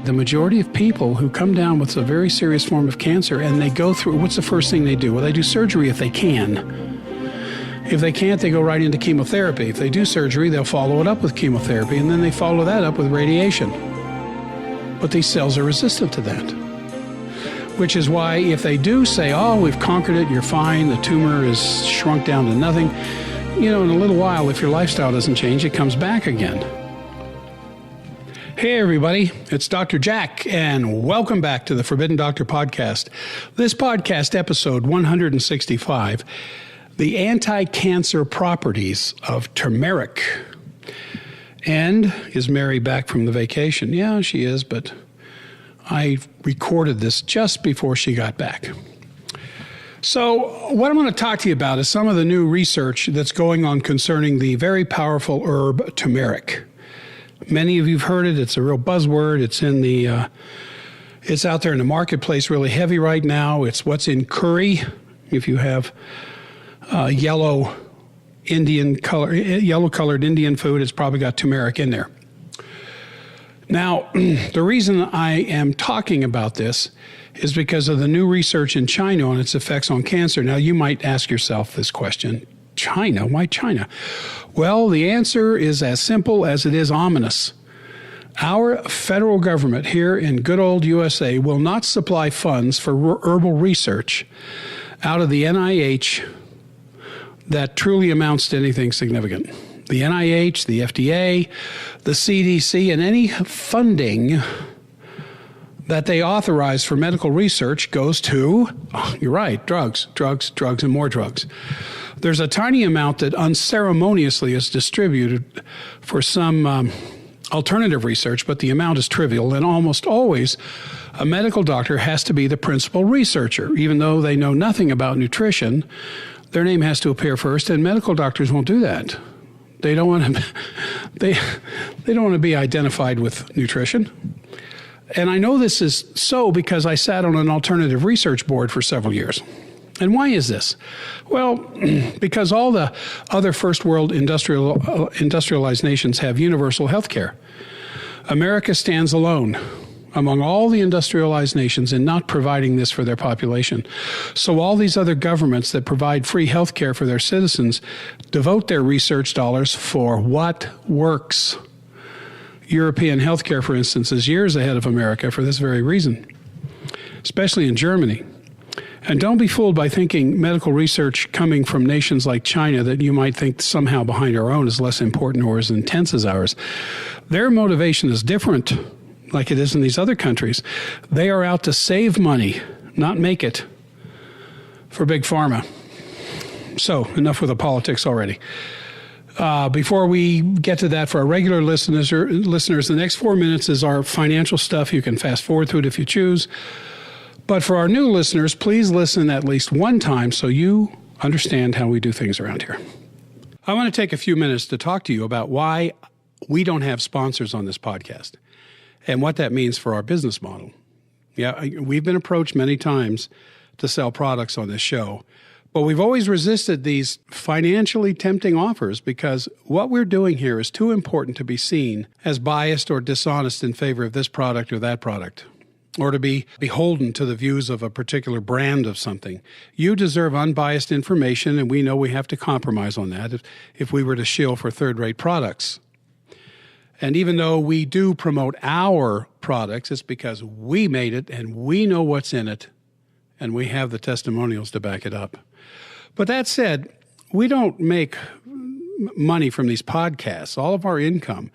The majority of people who come down with a very serious form of cancer and they go through, what's the first thing they do? Well, they do surgery if they can. If they can't, they go right into chemotherapy. If they do surgery, they'll follow it up with chemotherapy, and then they follow that up with radiation. But these cells are resistant to that. Which is why if they do say, oh, we've conquered it, you're fine, the tumor is shrunk down to nothing, in a little while, if your lifestyle doesn't change, it comes back again. Hey everybody, it's Dr. Jack, and welcome back to the Forbidden Doctor podcast. This podcast, episode 165, the anti-cancer properties of turmeric. And is Mary back from the vacation? Yeah, she is, but I recorded this just before she got back. So what I'm going to talk to you about is some of the new research that's going on concerning the very powerful herb turmeric. Many of you've heard it. It's a real buzzword. It's out there in the marketplace really heavy right now. It's what's in curry. If you have yellow-colored Indian food, it's probably got turmeric in there. Now, the reason I am talking about this is because of the new research in China on its effects on cancer. Now, you might ask yourself this question, China? Why China? Well, the answer is as simple as it is ominous. Our federal government here in good old USA will not supply funds for herbal research out of the NIH that truly amounts to anything significant. The NIH, the FDA, the CDC, and any funding that they authorize for medical research goes to, you're right, drugs, and more drugs. There's a tiny amount that unceremoniously is distributed for some alternative research, but the amount is trivial, and almost always a medical doctor has to be the principal researcher. Even though they know nothing about nutrition, their name has to appear first, and medical doctors won't do that. They don't want to. They don't want to be identified with nutrition. And I know this is so because I sat on an alternative research board for several years. And why is this? Well, because all the other first world industrialized nations have universal health care. America stands alone among all the industrialized nations in not providing this for their population. So all these other governments that provide free health care for their citizens devote their research dollars for what works. European healthcare, for instance, is years ahead of America for this very reason, especially in Germany. And don't be fooled by thinking medical research coming from nations like China that you might think somehow behind our own is less important or as intense as ours. Their motivation is different, like it is in these other countries. They are out to save money, not make it, for Big Pharma. So, enough with the politics already. Before we get to that, for our regular listeners, the next 4 minutes is our financial stuff. You can fast forward through it if you choose. But for our new listeners, please listen at least one time so you understand how we do things around here. I want to take a few minutes to talk to you about why we don't have sponsors on this podcast and what that means for our business model. Yeah, we've been approached many times to sell products on this show, but we've always resisted these financially tempting offers because what we're doing here is too important to be seen as biased or dishonest in favor of this product or that product, or to be beholden to the views of a particular brand of something. You deserve unbiased information, and we know we have to compromise on that if we were to shill for third-rate products. And even though we do promote our products, it's because we made it and we know what's in it, and we have the testimonials to back it up. But that said, we don't make money from these podcasts. All of our income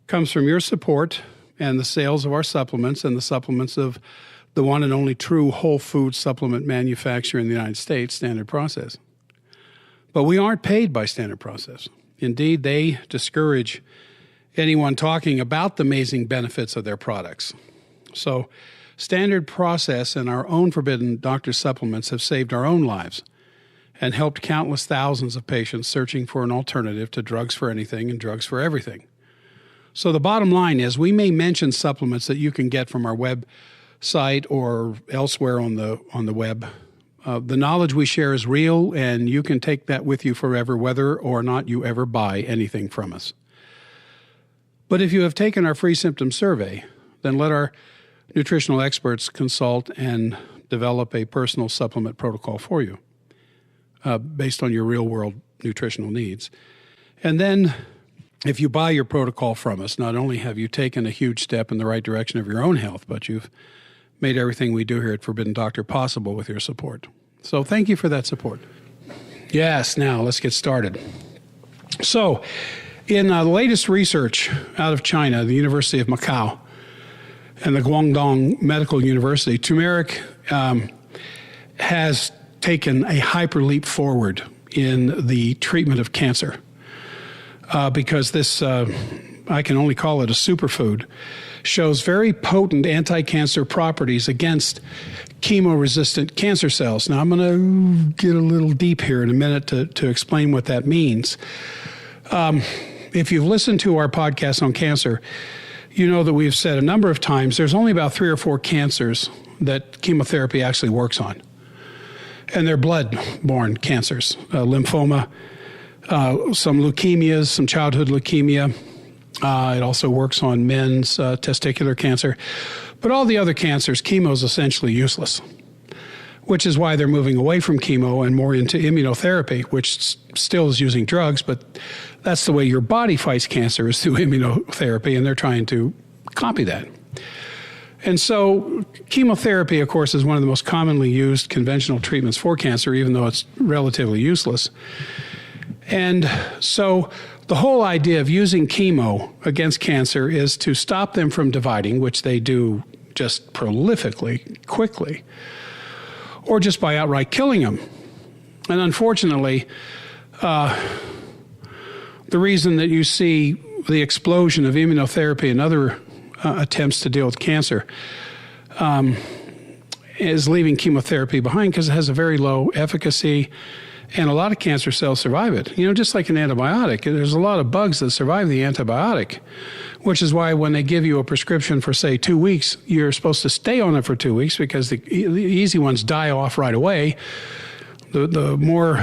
comes from your support and the sales of our supplements and the supplements of the one and only true whole food supplement manufacturer in the United States, Standard Process. But we aren't paid by Standard Process. Indeed, they discourage anyone talking about the amazing benefits of their products. So Standard Process and our own Forbidden Doctor supplements have saved our own lives and helped countless thousands of patients searching for an alternative to drugs for anything and drugs for everything. So the bottom line is we may mention supplements that you can get from our website or elsewhere on the web. The knowledge we share is real, and you can take that with you forever, whether or not you ever buy anything from us. But if you have taken our free symptom survey, then let our nutritional experts consult and develop a personal supplement protocol for you based on your real-world nutritional needs. And then if you buy your protocol from us, not only have you taken a huge step in the right direction of your own health, but you've made everything we do here at Forbidden Doctor possible with your support. So thank you for that support. Yes, now let's get started. So in the latest research out of China, the University of Macau and the Guangdong Medical University, turmeric has taken a hyper leap forward in the treatment of cancer because this, I can only call it a superfood, shows very potent anti-cancer properties against chemo-resistant cancer cells. Now, I'm going to get a little deep here in a minute to explain what that means. If you've listened to our podcast on cancer, you know that we've said a number of times there's only about 3 or 4 cancers that chemotherapy actually works on. And they're blood-borne cancers, lymphoma, some leukemias, some childhood leukemia. It also works on men's testicular cancer. But all the other cancers, chemo is essentially useless, which is why they're moving away from chemo and more into immunotherapy, which still is using drugs, but that's the way your body fights cancer, is through immunotherapy, and they're trying to copy that. And so chemotherapy, of course, is one of the most commonly used conventional treatments for cancer, even though it's relatively useless. And so the whole idea of using chemo against cancer is to stop them from dividing, which they do just prolifically, quickly, or just by outright killing them. And unfortunately, the reason that you see the explosion of immunotherapy and other attempts to deal with cancer is leaving chemotherapy behind because it has a very low efficacy, and a lot of cancer cells survive it. You know, just like an antibiotic, there's a lot of bugs that survive the antibiotic, which is why when they give you a prescription for, say, 2 weeks, you're supposed to stay on it for 2 weeks because the easy ones die off right away. The more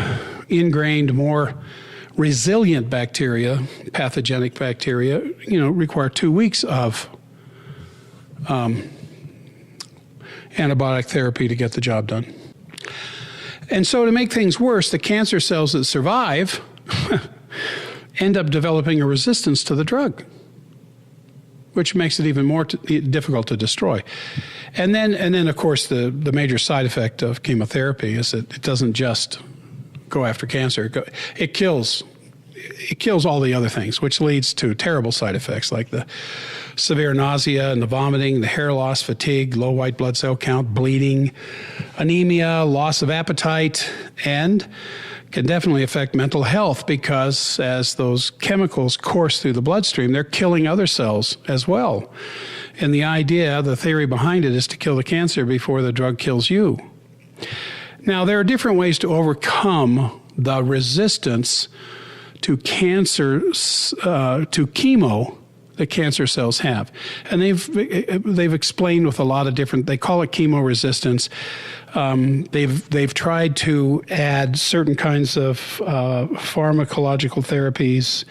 ingrained, more resilient bacteria, pathogenic bacteria, require 2 weeks of antibiotic therapy to get the job done. And so to make things worse, the cancer cells that survive end up developing a resistance to the drug, which makes it even more difficult to destroy. And then, of course, the major side effect of chemotherapy is that it doesn't just go after cancer. It kills all the other things, which leads to terrible side effects like the severe nausea and the vomiting, the hair loss, fatigue, low white blood cell count, bleeding, anemia, loss of appetite, and can definitely affect mental health because as those chemicals course through the bloodstream, they're killing other cells as well. And the theory behind it is to kill the cancer before the drug kills you. Now, there are different ways to overcome the resistance to cancer, to chemo that cancer cells have. And they've explained with a lot of different, they call it chemo-resistance. They've tried to add certain kinds of pharmacological therapies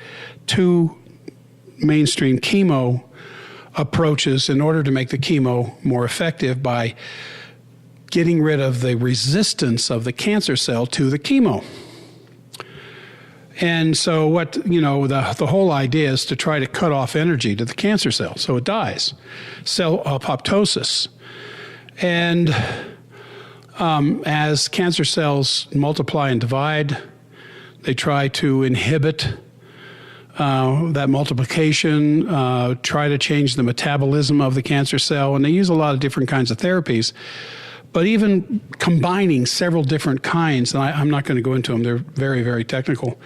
to mainstream chemo approaches in order to make the chemo more effective by getting rid of the resistance of the cancer cell to the chemo. And so the whole idea is to try to cut off energy to the cancer cell so it dies, cell apoptosis. And as cancer cells multiply and divide, they try to inhibit that multiplication, try to change the metabolism of the cancer cell, and they use a lot of different kinds of therapies. But even combining several different kinds, and I'm not going to go into them, they're very, very technical,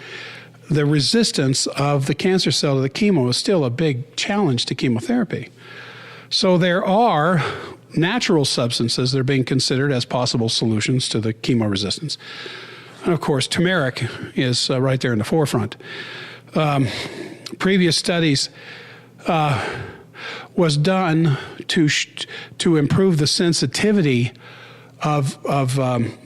the resistance of the cancer cell to the chemo is still a big challenge to chemotherapy. So there are natural substances that are being considered as possible solutions to the chemo resistance. And of course, turmeric is right there in the forefront. Previous studies was done to improve the sensitivity of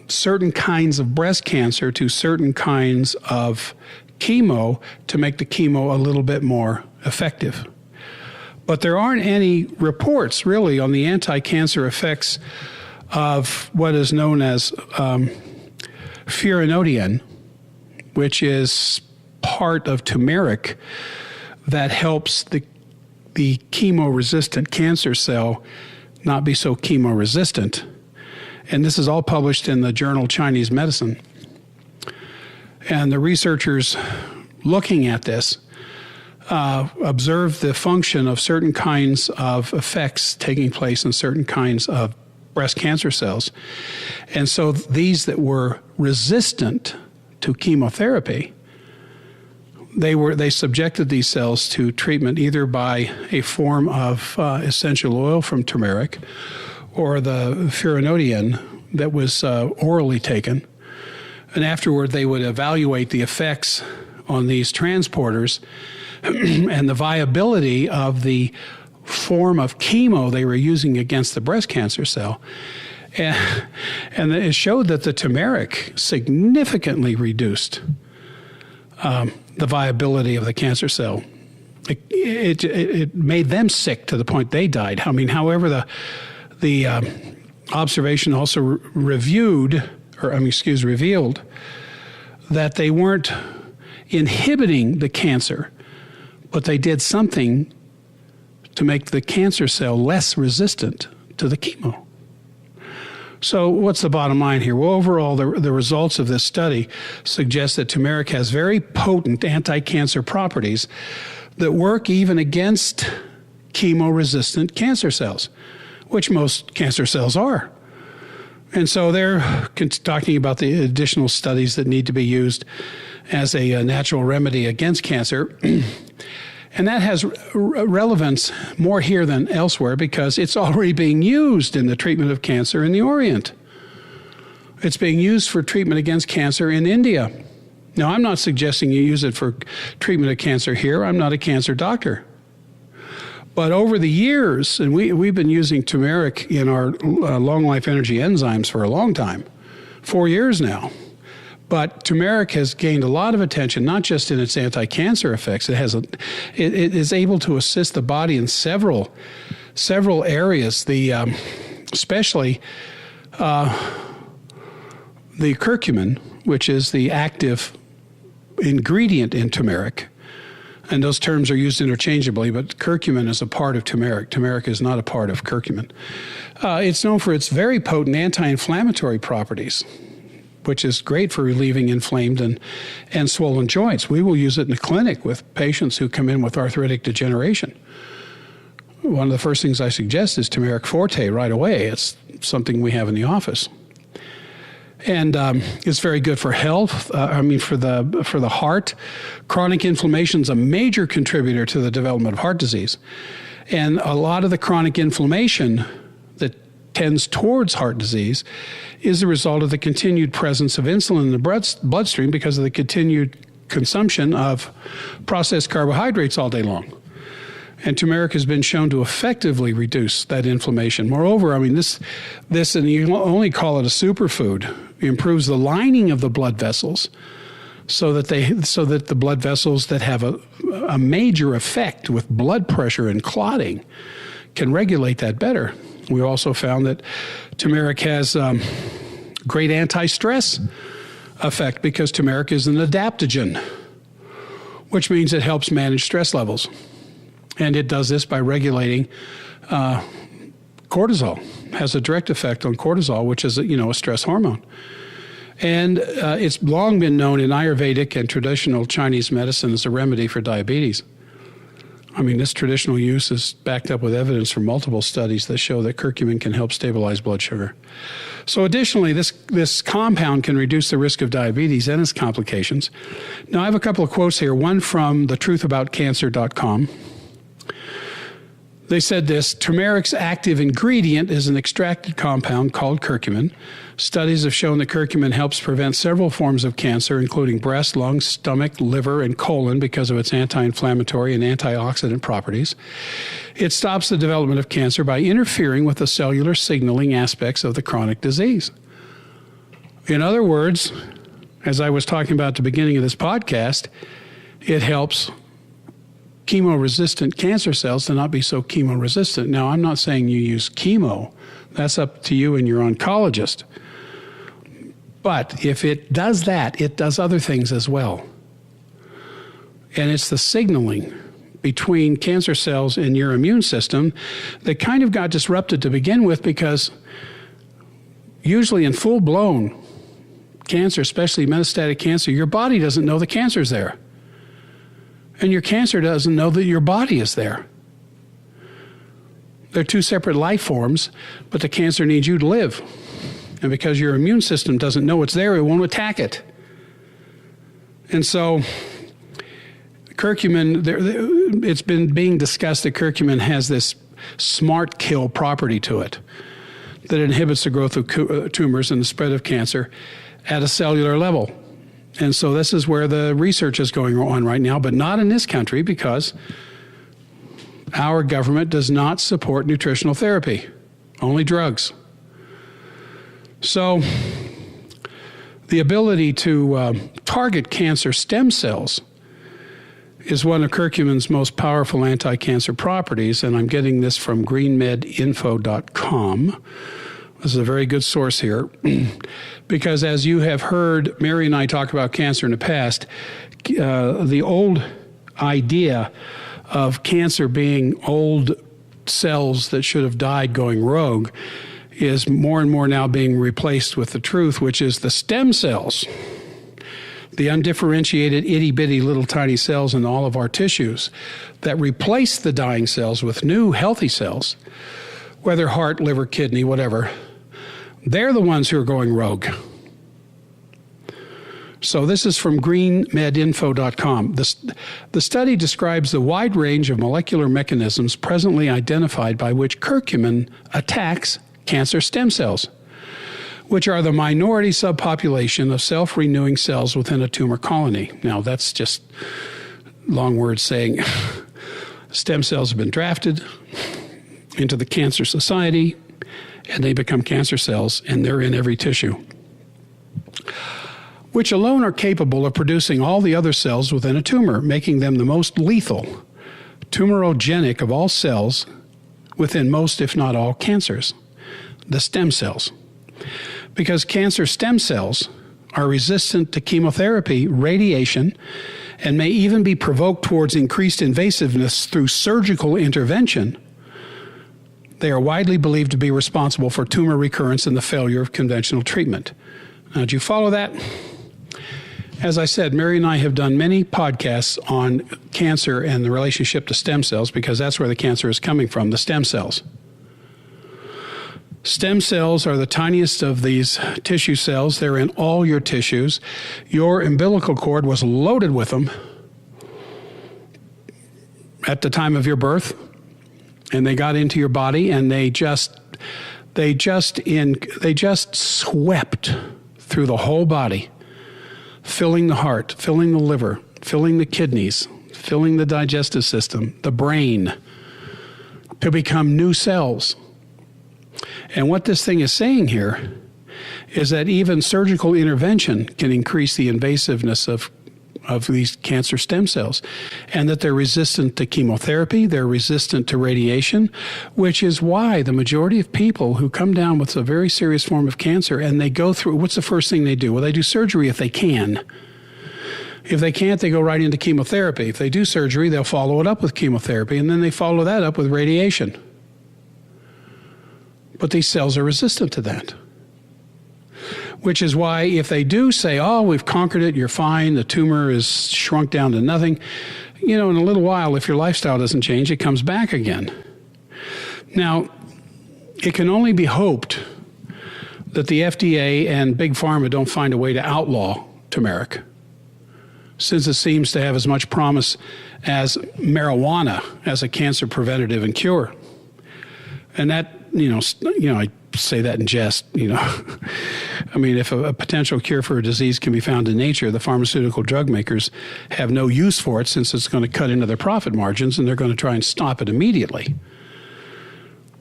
certain kinds of breast cancer to certain kinds of chemo to make the chemo a little bit more effective. But there aren't any reports really on the anti-cancer effects of what is known as furanodiene, which is part of turmeric that helps the chemo-resistant cancer cell not be so chemo-resistant. And this is all published in the journal Chinese Medicine. And the researchers looking at this observed the function of certain kinds of effects taking place in certain kinds of breast cancer cells. And so these that were resistant to chemotherapy, they subjected these cells to treatment either by a form of essential oil from turmeric or the furanodiene that was orally taken. And afterward, they would evaluate the effects on these transporters and the viability of the form of chemo they were using against the breast cancer cell. And it showed that the turmeric significantly reduced the viability of the cancer cell. It made them sick to the point they died. I mean, however, the observation also revealed that they weren't inhibiting the cancer, but they did something to make the cancer cell less resistant to the chemo. So what's the bottom line here? Well, overall, the results of this study suggest that turmeric has very potent anti-cancer properties that work even against chemo-resistant cancer cells, which most cancer cells are. And so they're talking about the additional studies that need to be used as a natural remedy against cancer. And that has relevance more here than elsewhere because it's already being used in the treatment of cancer in the Orient. It's being used for treatment against cancer in India. Now, I'm not suggesting you use it for treatment of cancer here. I'm not a cancer doctor. But over the years, and we've been using turmeric in our long life energy enzymes for a long time, 4 years now. But turmeric has gained a lot of attention, not just in its anti-cancer effects. It is able to assist the body in several areas. Especially the curcumin, which is the active ingredient in turmeric, and those terms are used interchangeably. But curcumin is a part of turmeric. Turmeric is not a part of curcumin. It's known for its very potent anti-inflammatory properties, which is great for relieving inflamed and swollen joints. We will use it in the clinic with patients who come in with arthritic degeneration. One of the first things I suggest is turmeric forte right away. It's something we have in the office. And it's very good for health. For the heart. Chronic inflammation is a major contributor to the development of heart disease. And a lot of the chronic inflammation that tends towards heart disease is the result of the continued presence of insulin in the bloodstream because of the continued consumption of processed carbohydrates all day long. And turmeric has been shown to effectively reduce that inflammation. Moreover, this, and you only call it a superfood, improves the lining of the blood vessels so that the blood vessels that have a major effect with blood pressure and clotting can regulate that better. We also found that turmeric has great anti-stress effect because turmeric is an adaptogen, which means it helps manage stress levels. And it does this by regulating cortisol. It has a direct effect on cortisol, which is a stress hormone. And it's long been known in Ayurvedic and traditional Chinese medicine as a remedy for diabetes. This traditional use is backed up with evidence from multiple studies that show that curcumin can help stabilize blood sugar. So additionally, this compound can reduce the risk of diabetes and its complications. Now, I have a couple of quotes here, one from thetruthaboutcancer.com. They said this: turmeric's active ingredient is an extracted compound called curcumin. Studies have shown that curcumin helps prevent several forms of cancer, including breast, lung, stomach, liver, and colon because of its anti-inflammatory and antioxidant properties. It stops the development of cancer by interfering with the cellular signaling aspects of the chronic disease. In other words, as I was talking about at the beginning of this podcast, it helps chemo-resistant cancer cells to not be so chemo-resistant. Now, I'm not saying you use chemo. That's up to you and your oncologist. But if it does that, it does other things as well. And it's the signaling between cancer cells and your immune system that kind of got disrupted to begin with, because usually in full-blown cancer, especially metastatic cancer, your body doesn't know the cancer's there. And your cancer doesn't know that your body is there. They're two separate life forms, but the cancer needs you to live. And because your immune system doesn't know it's there, it won't attack it. And so curcumin, it's been being discussed that curcumin has this smart kill property to it that inhibits the growth of tumors and the spread of cancer at a cellular level. And so this is where the research is going on right now, but not in this country, because our government does not support nutritional therapy, only drugs. So the ability to target cancer stem cells is one of curcumin's most powerful anti-cancer properties, and I'm getting this from greenmedinfo.com. This is a very good source here, because as you have heard Mary and I talk about cancer in the past, the old idea of cancer being old cells that should have died going rogue is more and more now being replaced with the truth, which is the stem cells, the undifferentiated itty-bitty little tiny cells in all of our tissues that replace the dying cells with new healthy cells, whether heart, liver, kidney, whatever. They're the ones who are going rogue. So this is from greenmedinfo.com. The study describes the wide range of molecular mechanisms presently identified by which curcumin attacks cancer stem cells, which are the minority subpopulation of self-renewing cells within a tumor colony. Now, that's just long words saying stem cells have been drafted into the Cancer Society, and they become cancer cells, and they're in every tissue, which alone are capable of producing all the other cells within a tumor, making them the most lethal, tumorogenic of all cells within most, if not all, cancers, the stem cells. Because cancer stem cells are resistant to chemotherapy, radiation, and may even be provoked towards increased invasiveness through surgical intervention, they are widely believed to be responsible for tumor recurrence and the failure of conventional treatment. Now, did you follow that? As I said, Mary and I have done many podcasts on cancer and the relationship to stem cells, because that's where the cancer is coming from, the stem cells. Stem cells are the tiniest of these tissue cells. They're in all your tissues. Your umbilical cord was loaded with them at the time of your birth, and they got into your body, and they just swept through the whole body, filling the heart, filling the liver, filling the kidneys, filling the digestive system, the brain, to become new cells. And what this thing is saying here is that even surgical intervention can increase the invasiveness of these cancer stem cells, and that they're resistant to chemotherapy, they're resistant to radiation, which is why the majority of people who come down with a very serious form of cancer and they go through, what's the first thing they do? Well, they do surgery if they can. If they can't, they go right into chemotherapy. If they do surgery, they'll follow it up with chemotherapy, and then they follow that up with radiation. But these cells are resistant to that. Which is why if they do say, oh, we've conquered it, you're fine, the tumor is shrunk down to nothing, in a little while, if your lifestyle doesn't change, it comes back again. Now, it can only be hoped that the FDA and Big Pharma don't find a way to outlaw turmeric, since it seems to have as much promise as marijuana as a cancer preventative and cure. And that, I say that in jest, I mean, if a potential cure for a disease can be found in nature, the pharmaceutical drug makers have no use for it, since it's going to cut into their profit margins, and they're going to try and stop it immediately.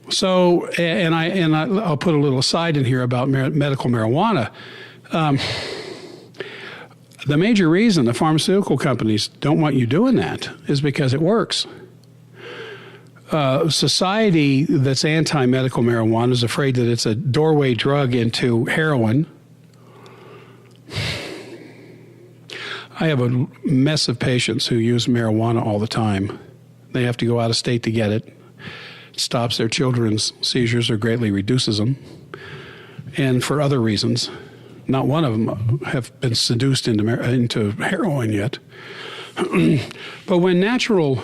So, I'll put a little aside in here about medical marijuana. The major reason the pharmaceutical companies don't want you doing that is because it works. Society that's anti-medical marijuana is afraid that it's a doorway drug into heroin. I have a mess of patients who use marijuana all the time. They have to go out of state to get it. It stops their children's seizures or greatly reduces them. And for other reasons. Not one of them have been seduced into heroin yet. But when natural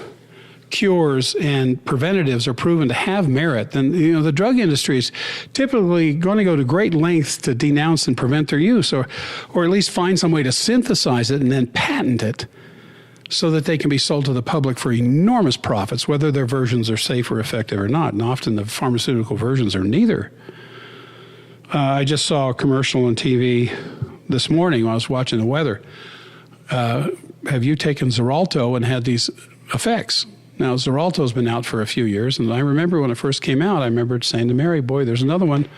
cures and preventatives are proven to have merit, then the drug industry is typically going to go to great lengths to denounce and prevent their use, or at least find some way to synthesize it and then patent it so that they can be sold to the public for enormous profits, whether their versions are safe or effective or not. And often the pharmaceutical versions are neither. I just saw a commercial on TV this morning when I was watching the weather. Have you taken Xarelto and had these effects? Now, Xarelto's been out for a few years, and I remember when it first came out, I remember saying to Mary, boy, there's another one.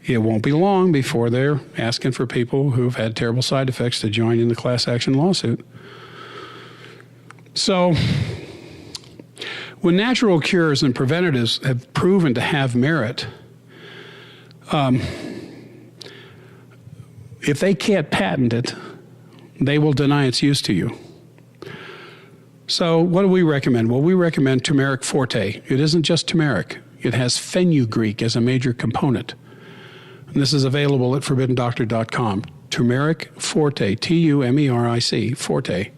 It won't be long before they're asking for people who've had terrible side effects to join in the class action lawsuit. So, when natural cures and preventatives have proven to have merit, if they can't patent it, they will deny its use to you. So what do we recommend? Well, we recommend Turmeric Forte. It isn't just turmeric. It has fenugreek as a major component. And this is available at forbiddendoctor.com. Turmeric Forte, T-U-M-E-R-I-C, Forte.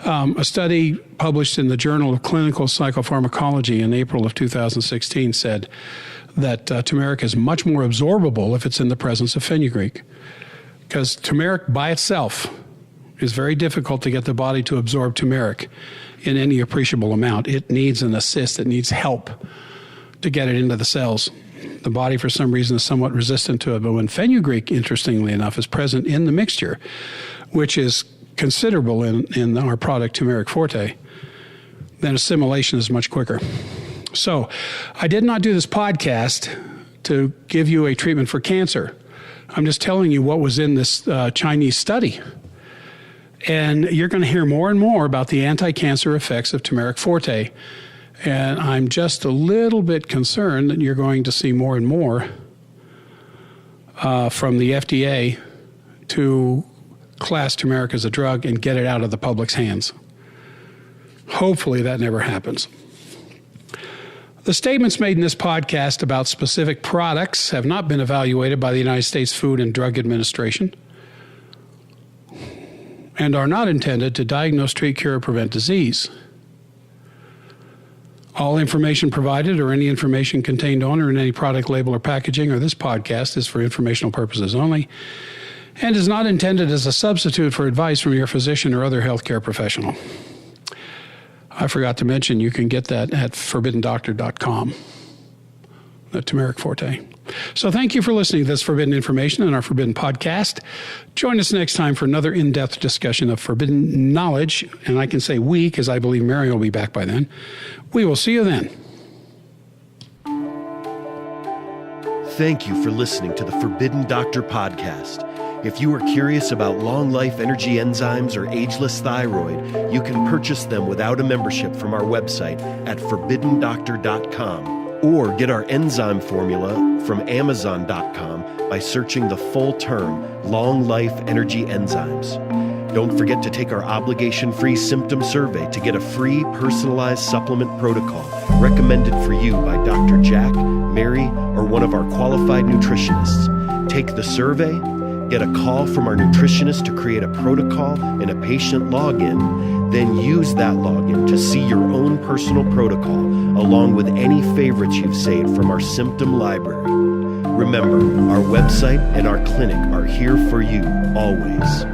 A study published in the Journal of Clinical Psychopharmacology in April of 2016 said that turmeric is much more absorbable if it's in the presence of fenugreek. Because turmeric by itself is very difficult to get the body to absorb turmeric in any appreciable amount. It needs an assist. It needs help to get it into the cells. The body, for some reason, is somewhat resistant to it. But when fenugreek, interestingly enough, is present in the mixture, which is considerable in our product, Turmeric Forte, then assimilation is much quicker. So I did not do this podcast to give you a treatment for cancer. I'm just telling you what was in this Chinese study. And you're going to hear more and more about the anti-cancer effects of Turmeric Forte. And I'm just a little bit concerned that you're going to see more and more from the FDA to class turmeric as a drug and get it out of the public's hands. Hopefully that never happens. The statements made in this podcast about specific products have not been evaluated by the United States Food and Drug Administration and are not intended to diagnose, treat, cure, or prevent disease. All information provided or any information contained on or in any product label or packaging or this podcast is for informational purposes only and is not intended as a substitute for advice from your physician or other healthcare professional. I forgot to mention you can get that at forbiddendoctor.com, the Turmeric Forte. So thank you for listening to this Forbidden Information and our Forbidden Podcast. Join us next time for another in-depth discussion of forbidden knowledge. And I can say we, because I believe Mary will be back by then. We will see you then. Thank you for listening to the Forbidden Doctor Podcast. If you are curious about long-life energy enzymes or ageless thyroid, you can purchase them without a membership from our website at forbiddendoctor.com. Or get our enzyme formula from Amazon.com by searching the full term, Long Life Energy Enzymes. Don't forget to take our obligation-free symptom survey to get a free personalized supplement protocol recommended for you by Dr. Jack, Mary, or one of our qualified nutritionists. Take the survey, get a call from our nutritionist to create a protocol and a patient login, then use that login to see your own personal protocol along with any favorites you've saved from our symptom library. Remember, our website and our clinic are here for you always.